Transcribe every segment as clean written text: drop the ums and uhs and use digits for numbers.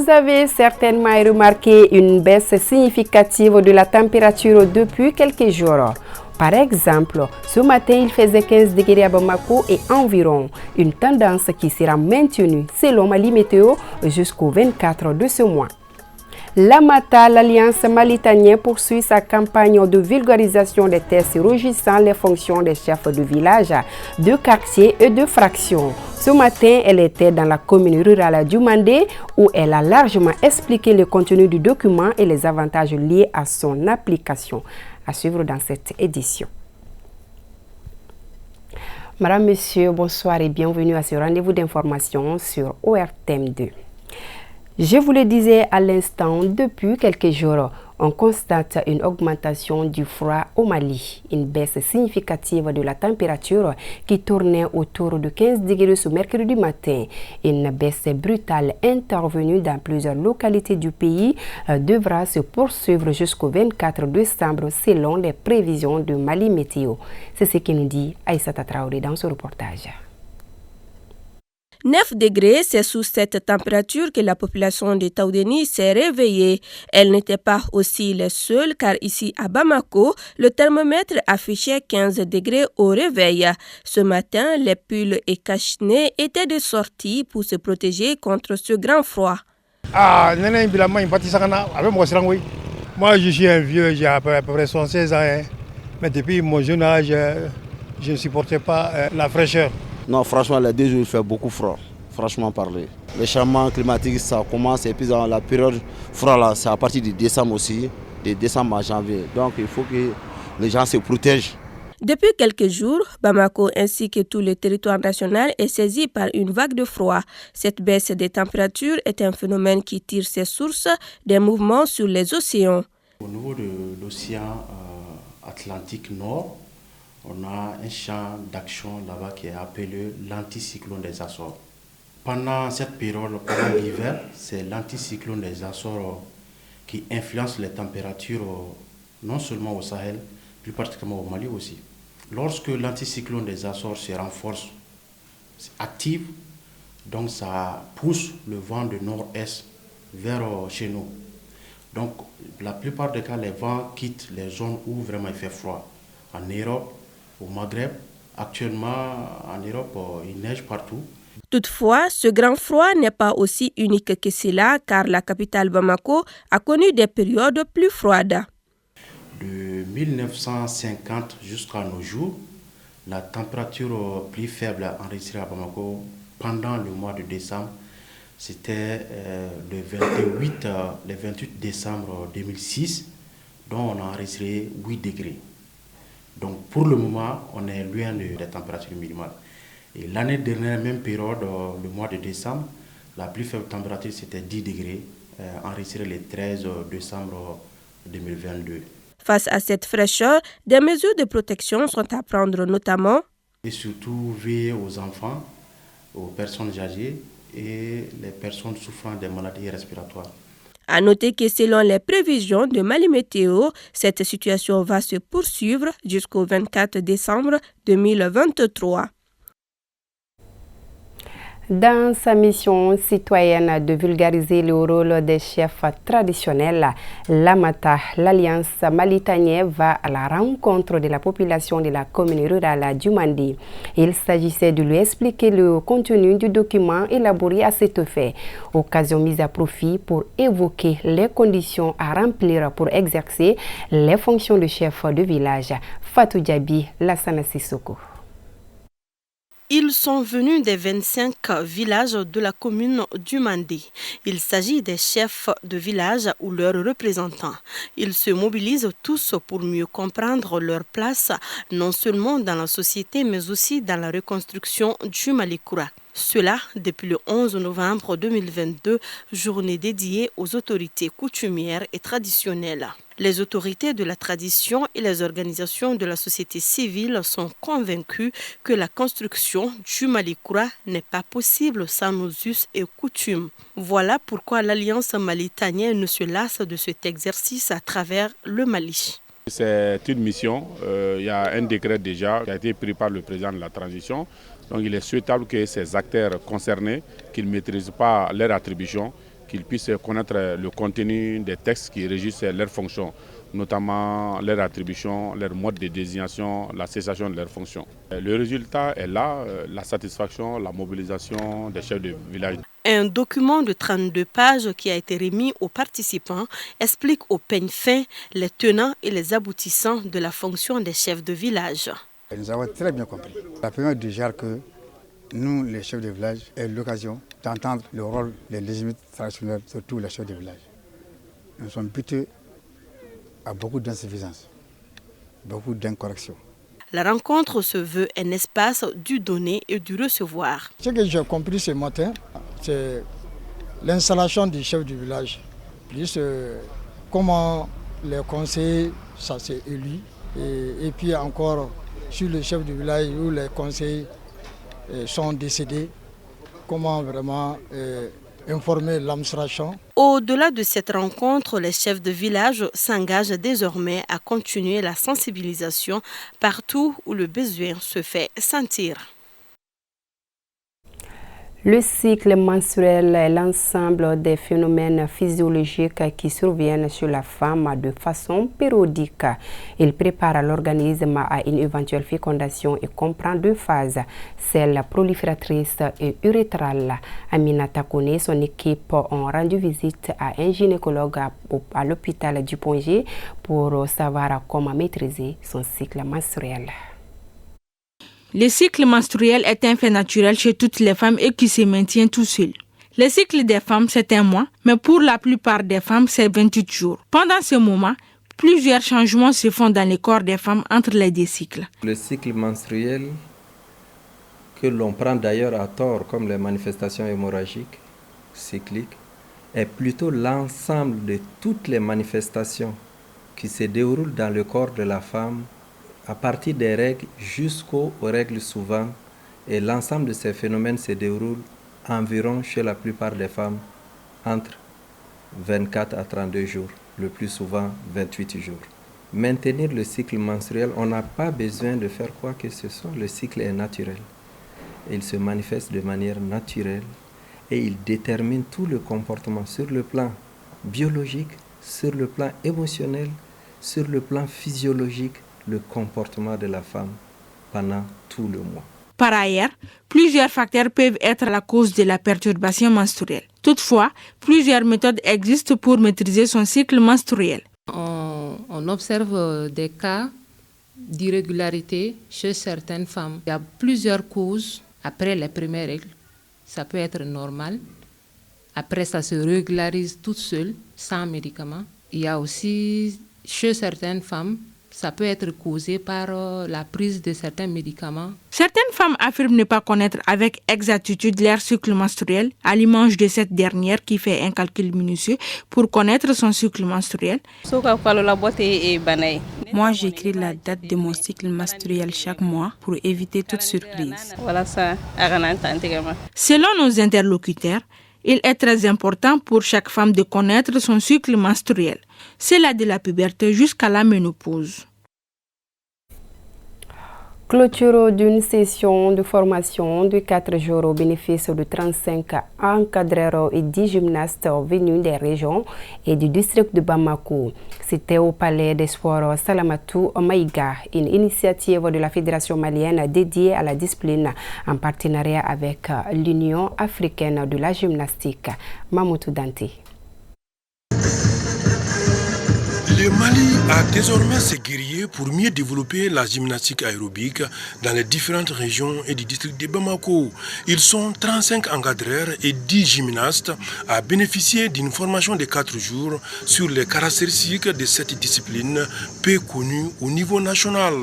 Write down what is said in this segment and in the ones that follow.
Vous avez certainement remarqué une baisse significative de la température depuis quelques jours. Par exemple, ce matin, il faisait 15 degrés à Bamako et environ, une tendance qui sera maintenue selon Mali Météo jusqu'au 24 de ce mois. L'AMATA, l'Alliance malitanienne, poursuit sa campagne de vulgarisation des tests régissant les fonctions des chefs de village, de quartier et de fraction. Ce matin, elle était dans la commune rurale du Mandé où elle a largement expliqué le contenu du document et les avantages liés à son application. À suivre dans cette édition. Madame, Monsieur, bonsoir et bienvenue à ce rendez-vous d'information sur ORTM 2. Je vous le disais à l'instant, depuis quelques jours, on constate une augmentation du froid au Mali, une baisse significative de la température qui tournait autour de 15 degrés ce mercredi matin. Une baisse brutale intervenue dans plusieurs localités du pays devra se poursuivre jusqu'au 24 décembre selon les prévisions de Mali Météo. C'est ce qui nous dit Aïssata Traoré dans ce reportage. 9 degrés, c'est sous cette température que la population de Taoudéni s'est réveillée. Elle n'était pas aussi la seule car ici à Bamako, le thermomètre affichait 15 degrés au réveil. Ce matin, les pulls et cache-nez étaient de sortie pour se protéger contre ce grand froid. Moi, je suis un vieux, j'ai à peu près 76 ans. Mais depuis mon jeune âge, je ne supportais pas la fraîcheur. Non, franchement, les 2 jours, il fait beaucoup froid, franchement parler. Les changements climatiques, ça commence, et puis dans la période froid, là, c'est à partir de décembre aussi, de décembre à janvier. Donc, il faut que les gens se protègent. Depuis quelques jours, Bamako ainsi que tout le territoire national est saisi par une vague de froid. Cette baisse des températures est un phénomène qui tire ses sources des mouvements sur les océans. Au niveau de l'océan Atlantique Nord, on a un champ d'action là-bas qui est appelé l'anticyclone des Açores. Pendant cette période, pendant l'hiver, c'est l'anticyclone des Açores qui influence les températures non seulement au Sahel, plus particulièrement au Mali aussi. Lorsque l'anticyclone des Açores se renforce, active, donc ça pousse le vent de nord-est vers chez nous. Donc la plupart des cas, les vents quittent les zones où vraiment il fait froid. En Europe, au Maghreb, actuellement en Europe, il neige partout. Toutefois, ce grand froid n'est pas aussi unique que cela car la capitale Bamako a connu des périodes plus froides. De 1950 jusqu'à nos jours, la température plus faible enregistrée à Bamako pendant le mois de décembre, c'était le 28 décembre 2006, dont on a enregistré 8 degrés. Donc pour le moment, on est loin des températures minimales. Et l'année dernière, même période, le mois de décembre, la plus faible température c'était 10 degrés, enregistrée le 13 décembre 2022. Face à cette fraîcheur, des mesures de protection sont à prendre notamment. Et surtout veiller aux enfants, aux personnes âgées et les personnes souffrant des maladies respiratoires. À noter que selon les prévisions de Mali Météo, cette situation va se poursuivre jusqu'au 24 décembre 2023. Dans sa mission citoyenne de vulgariser le rôle des chefs traditionnels, l'AMATA, l'Alliance malitanienne, va à la rencontre de la population de la commune rurale du Mandé. Il s'agissait de lui expliquer le contenu du document élaboré à cet effet, occasion mise à profit pour évoquer les conditions à remplir pour exercer les fonctions de chef de village. Fatou Diaby, Lassana Sissoko. Ils sont venus des 25 villages de la commune du Mandé. Il s'agit des chefs de village ou leurs représentants. Ils se mobilisent tous pour mieux comprendre leur place, non seulement dans la société, mais aussi dans la reconstruction du Malikoura. Cela depuis le 11 novembre 2022, journée dédiée aux autorités coutumières et traditionnelles. Les autorités de la tradition et les organisations de la société civile sont convaincus que la construction du Malikoura n'est pas possible sans nos us et coutumes. Voilà pourquoi l'Alliance malitanienne ne se lasse de cet exercice à travers le Mali. C'est une mission, il y a un décret déjà qui a été pris par le président de la transition. Donc il est souhaitable que ces acteurs concernés, qu'ils ne maîtrisent pas leur attribution, qu'ils puissent connaître le contenu des textes qui régissent leurs fonctions, notamment leur attribution, leur mode de désignation, la cessation de leurs fonctions. Le résultat est là, la satisfaction, la mobilisation des chefs de village. Un document de 32 pages qui a été remis aux participants explique au peigne fin les tenants et les aboutissants de la fonction des chefs de village. Nous avons très bien compris. La première déjà que nous, les chefs de village, avons l'occasion d'entendre le rôle des légitimes traditionnels, surtout les chefs de village. Nous sommes butés à beaucoup d'insuffisance, beaucoup d'incorrections. La rencontre se veut un espace du donner et du recevoir. Ce que j'ai compris ce matin, c'est l'installation du chef du village, plus comment les conseillers, ça s'est élu, et puis encore sur le chef du village où les conseillers sont décédés, comment vraiment informer l'administration. Au-delà de cette rencontre, les chefs de village s'engagent désormais à continuer la sensibilisation partout où le besoin se fait sentir. Le cycle menstruel est l'ensemble des phénomènes physiologiques qui surviennent chez la femme de façon périodique. Il prépare l'organisme à une éventuelle fécondation et comprend deux phases, celle prolifératrice et urétrale. Aminata Kone et son équipe ont rendu visite à un gynécologue à l'hôpital du Pongé pour savoir comment maîtriser son cycle menstruel. Le cycle menstruel est un fait naturel chez toutes les femmes et qui se maintient tout seul. Le cycle des femmes, c'est 1 mois, mais pour la plupart des femmes, c'est 28 jours. Pendant ce moment, plusieurs changements se font dans le corps des femmes entre les deux cycles. Le cycle menstruel, que l'on prend d'ailleurs à tort comme les manifestations hémorragiques, cycliques, est plutôt l'ensemble de toutes les manifestations qui se déroulent dans le corps de la femme à partir des règles jusqu'aux règles suivantes, et l'ensemble de ces phénomènes se déroule environ chez la plupart des femmes entre 24 à 32 jours, le plus souvent 28 jours. Maintenir le cycle menstruel, on n'a pas besoin de faire quoi que ce soit, le cycle est naturel. Il se manifeste de manière naturelle et il détermine tout le comportement sur le plan biologique, sur le plan émotionnel, sur le plan physiologique, le comportement de la femme pendant tout le mois. Par ailleurs, plusieurs facteurs peuvent être la cause de la perturbation menstruelle. Toutefois, plusieurs méthodes existent pour maîtriser son cycle menstruel. On observe des cas d'irrégularité chez certaines femmes. Il y a plusieurs causes après les premières règles. Ça peut être normal. Après, ça se régularise toute seule, sans médicaments. Il y a aussi, chez certaines femmes, ça peut être causé par la prise de certains médicaments. Certaines femmes affirment ne pas connaître avec exactitude leur cycle menstruel, à l'image de cette dernière qui fait un calcul minutieux pour connaître son cycle menstruel. Moi, j'écris la date de mon cycle menstruel chaque mois pour éviter toute surprise. Selon nos interlocuteurs, il est très important pour chaque femme de connaître son cycle menstruel. C'est là de la puberté jusqu'à la ménopause. Clôture d'une session de formation de 4 jours au bénéfice de 35 encadreurs et 10 gymnastes venus des régions et du district de Bamako. C'était au Palais des Sports Salamatou Maïga, une initiative de la Fédération malienne dédiée à la discipline en partenariat avec l'Union africaine de la gymnastique. Mamoutou Danti. Le Mali a désormais ses guerriers pour mieux développer la gymnastique aérobique dans les différentes régions et du district de Bamako. Ils sont 35 encadreurs et 10 gymnastes à bénéficier d'une formation de 4 jours sur les caractéristiques de cette discipline peu connue au niveau national.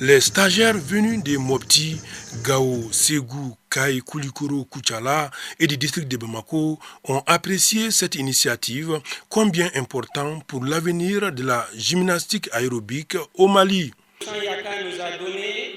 Les stagiaires venus de Mopti, Gao, Ségou, Kai, Koulikoro, Kouchala et du district de Bamako ont apprécié cette initiative comme bien important pour l'avenir de la gymnastique aérobique au Mali. Yaka nous a donné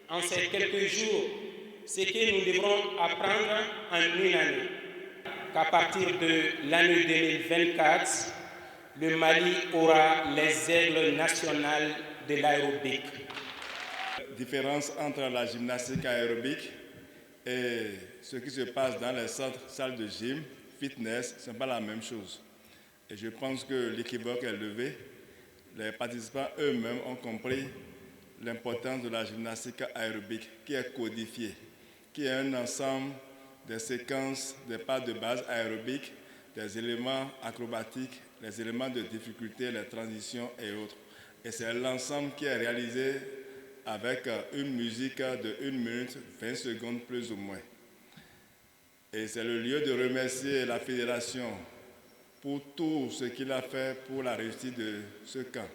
en ces quelques jours ce que nous devrons apprendre en une année. Qu'à partir de l'année 2024, le Mali aura les aigles nationales de l'aérobique. La différence entre la gymnastique aérobique et ce qui se passe dans les salles de gym fitness, ce n'est pas la même chose. Et je pense que l'équivoque est levé. Les participants eux-mêmes ont compris l'importance de la gymnastique aérobique qui est codifiée, qui est un ensemble des séquences, des pas de base aérobiques, des éléments acrobatiques, les éléments de difficulté, les transitions et autres. Et c'est l'ensemble qui est réalisé avec une musique de 1 minute, 20 secondes plus ou moins. Et c'est le lieu de remercier la fédération pour tout ce qu'il a fait pour la réussite de ce camp.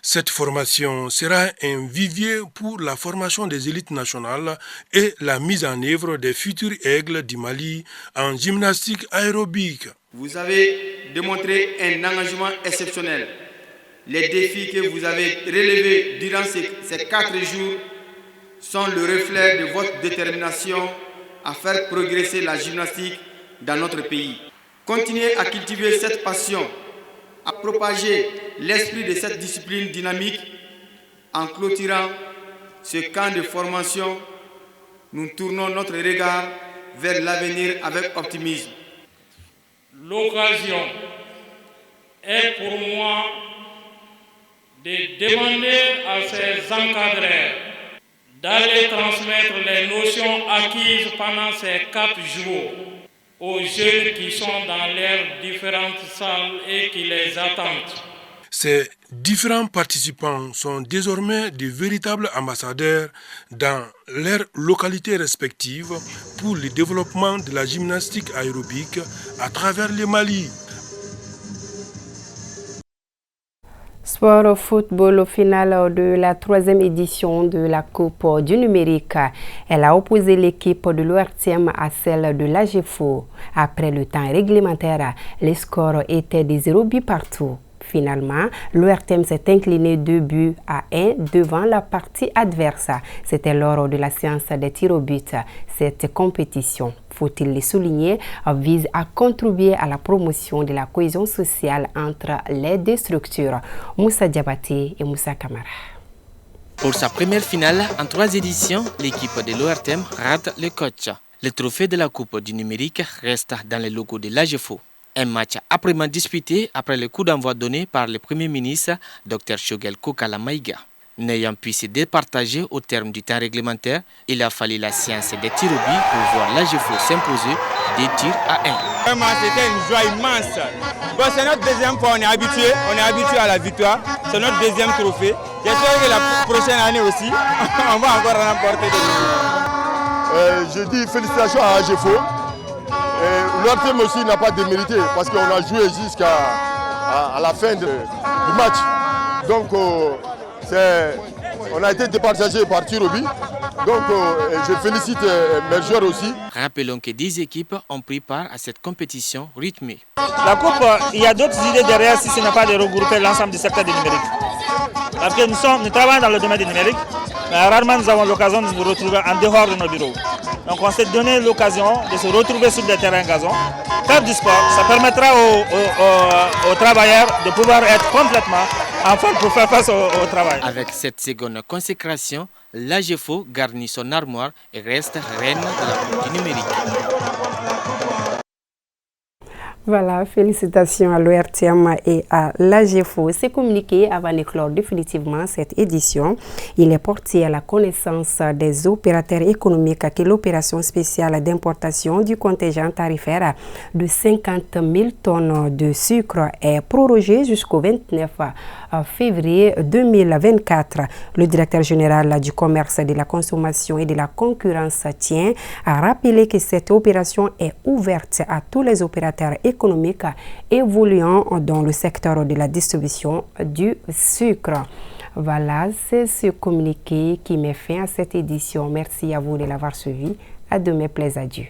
Cette formation sera un vivier pour la formation des élites nationales et la mise en œuvre des futurs aigles du Mali en gymnastique aérobique. Vous avez démontré un engagement exceptionnel. Les défis que vous avez relevés durant ces 4 jours sont le reflet de votre détermination à faire progresser la gymnastique dans notre pays. Continuez à cultiver cette passion, à propager l'esprit de cette discipline dynamique. En clôturant ce camp de formation, nous tournons notre regard vers l'avenir avec optimisme. L'occasion est pour moi de demander à ces encadreurs d'aller transmettre les notions acquises pendant ces 4 jours aux jeunes qui sont dans leurs différentes salles et qui les attendent. Ces différents participants sont désormais de véritables ambassadeurs dans leurs localités respectives pour le développement de la gymnastique aérobique à travers le Mali. Sport au football au final de la 3e édition de la Coupe du numérique. Elle a opposé l'équipe de l'ORTM à celle de l'AGFO. Après le temps réglementaire, les scores étaient de 0 but partout. Finalement, l'ORTM s'est incliné 2-1 devant la partie adverse. C'était lors de la séance des tirs au but. Cette compétition, faut-il le souligner, vise à contribuer à la promotion de la cohésion sociale entre les deux structures. Moussa Diabaté et Moussa Kamara. Pour sa première finale en 3 éditions, l'équipe de l'ORTM rate le coach. Le trophée de la Coupe du numérique reste dans les locaux de l'AGFO. Un match âprement disputé après le coup d'envoi donné par le Premier ministre, Dr Shogel Kokala Maïga. N'ayant pu se départager au terme du temps réglementaire, il a fallu la séance des tirs au but pour voir l'AGFO s'imposer 2 tirs à 1. Vraiment, c'était une joie immense. Bon, c'est notre deuxième fois, on est habitué à la victoire. C'est notre deuxième trophée. J'espère que la prochaine année aussi, on va encore remporter des Je dis félicitations à AGFO. L'ORTM aussi n'a pas démérité parce qu'on a joué jusqu'à la fin du match. Donc on a été départagé par tir au but. Donc je félicite mes joueurs aussi. Rappelons que 10 équipes ont pris part à cette compétition rythmée. La Coupe, il y a d'autres idées derrière si ce n'est pas de regrouper l'ensemble du secteur du numérique. Parce que nous travaillons dans le domaine du numérique, mais rarement nous avons l'occasion de nous retrouver en dehors de nos bureaux. Donc on s'est donné l'occasion de se retrouver sur des terrains gazon, faire du sport. Ça permettra aux travailleurs de pouvoir être complètement en forme pour faire face au travail. Avec cette seconde consécration, l'AGFO garnit son armoire et reste reine de la Coupe du numérique. Voilà, félicitations à l'ORTM et à l'AGFO. C'est communiqué avant d'éclore définitivement cette édition. Il est porté à la connaissance des opérateurs économiques que l'opération spéciale d'importation du contingent tarifaire de 50 000 tonnes de sucre est prorogée jusqu'au 29 février 2024. Le directeur général du commerce, de la consommation et de la concurrence tient à rappeler que cette opération est ouverte à tous les opérateurs économiques évoluant dans le secteur de la distribution du sucre. Voilà, c'est ce communiqué qui met fin à cette édition. Merci à vous de l'avoir suivi. À demain, plaise à Dieu.